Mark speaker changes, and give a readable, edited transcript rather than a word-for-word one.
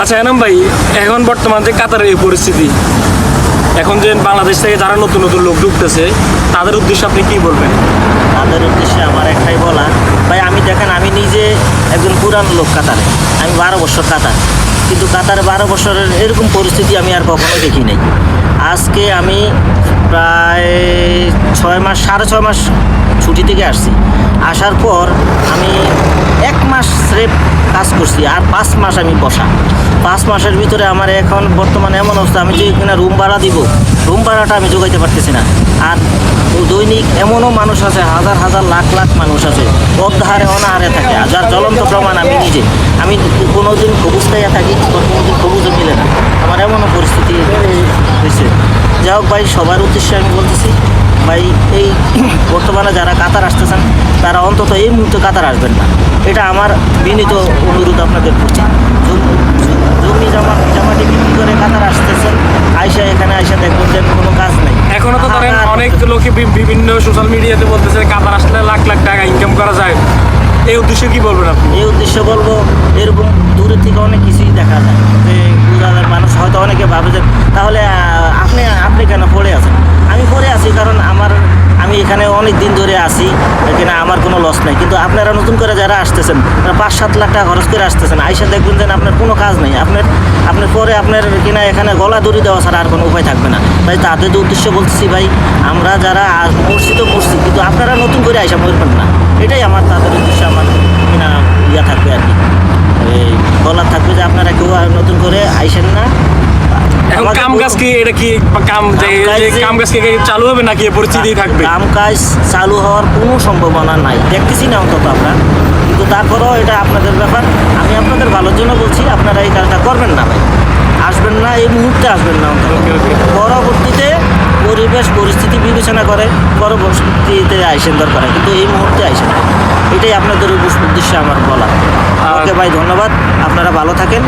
Speaker 1: আচ্ছা এনাম ভাই, এখন বর্তমান যে কাতারের এই পরিস্থিতি, এখন যে বাংলাদেশ থেকে যারা নতুন নতুন লোক ঢুকতেছে তাদের উদ্দেশ্যে আপনি কি বলবেন?
Speaker 2: তাদের উদ্দেশ্যে আমার একটাই বলা, ভাই আমি দেখেন আমি নিজে একজন পুরানো লোক কাতারে, আমি 12 বছর কাতার, কিন্তু কাতারে 12 বছরের এরকম পরিস্থিতি আমি আর কখনো দেখি নাই। আজকে আমি প্রায় 6 মাস 6.5 মাস ছুটি থেকে আসছি। আসার পর আমি 1 মাস স্রেফ কাজ করছি, আর 5 মাস আমি বসা। 5 মাসের ভিতরে আমার এখন বর্তমানে এমন অবস্থা, আমি যে এখানে রুম ভাড়া দিব, রুম ভাড়াটা আমি জোগাইতে পারতেছি না। আর দৈনিক এমনও মানুষ আছে, হাজার হাজার লাখ লাখ মানুষ আছে অর্ধাহারে অনাহারে থাকে, যার জ্বলন্ত প্রমাণ আমি নিজে। আমি কোনোদিন খবুজ খাইয়া থাকি, কোনোদিন খবুজও মিলে না, আমার এমনও পরিস্থিতি হয়েছে। যাই হোক ভাই, সবার উদ্দেশ্যে আমি বলতেছি, ভাই এই বর্তমানে যারা কাতার আসতেছেন তারা অন্তত এই মুহূর্তে কাতার আসবেন না, এটা আমার বিনীত অনুরোধ আপনাদের প্রতি। জমি জামাটি বিক্রি করে কাতার আসতেছেন, আইসা এখানে আইসা দেখবেন যে কোনো কাজ নেই।
Speaker 1: এখনো তো ধরেন অনেক লোকে বিভিন্ন সোশ্যাল মিডিয়াতে বলতেছে কাতার আসলে লাখ লাখ টাকা ইনকাম করা যায়, এই উদ্দেশ্যে কি বলবেন আপনি?
Speaker 2: এই উদ্দেশ্যে বলবো, এরকম দূরের থেকে অনেক কিছুই দেখা যায় যে মানুষ হয়তো অনেকে ভাবে যে তাহলে আপনি কেন পড়ে আছেন? আমি পড়ে আছি কারণ আমি এখানে অনেক দিন ধরে আছি, এখানে আমার কোনো লস নাই। কিন্তু আপনারা নতুন করে যারা আসতেছেন, 5-7 লাখ টাকা খরচ করে আসতেছেন, আইসা দেখবেন যে আপনার কোনো কাজ নেই, আপনার পরে আপনার কিনা এখানে গলা দড়ি দেওয়া ছাড়া আর কোনো উপায় থাকবে না। ভাই তাদের উদ্দেশ্যে বলতেছি, ভাই আমরা যারা মরছি তো মরছি, কিন্তু আপনারা নতুন করে আইসা মরবেন না, এটাই আমার তাদের উদ্দেশ্যে আমার কিনা ইয়া থাকবে আর কি, এই বলার থাকবে যে আপনারা কেউ নতুন করে আইসেন না।
Speaker 1: এখন কাম কাজ কি, এটা কি কাম কাজ কি চালু হবে নাকি এই পরিস্থিতি থাকবে?
Speaker 2: কাম কাজ চালু হওয়ার কোনো সম্ভাবনা নাই, দেখতেছি না অন্তত আমরা, কিন্তু তারপরেও এটা আপনাদের ব্যাপার। আমি আপনাদের ভালোর জন্য বলছি, আপনারা এই কাজটা করবেন না ভাই, আসবেন না, এই মুহূর্তে আসবেন না অন্তত। পরবর্তীতে পরিস্থিতি বিবেচনা করে পরবর্তীতে আইসেন দরকার, কিন্তু এই মুহূর্তে আইসেন, এটাই আপনাদের উদ্দেশ্যে আমার বলা। ওকে ভাই, ধন্যবাদ, আপনারা ভালো থাকেন।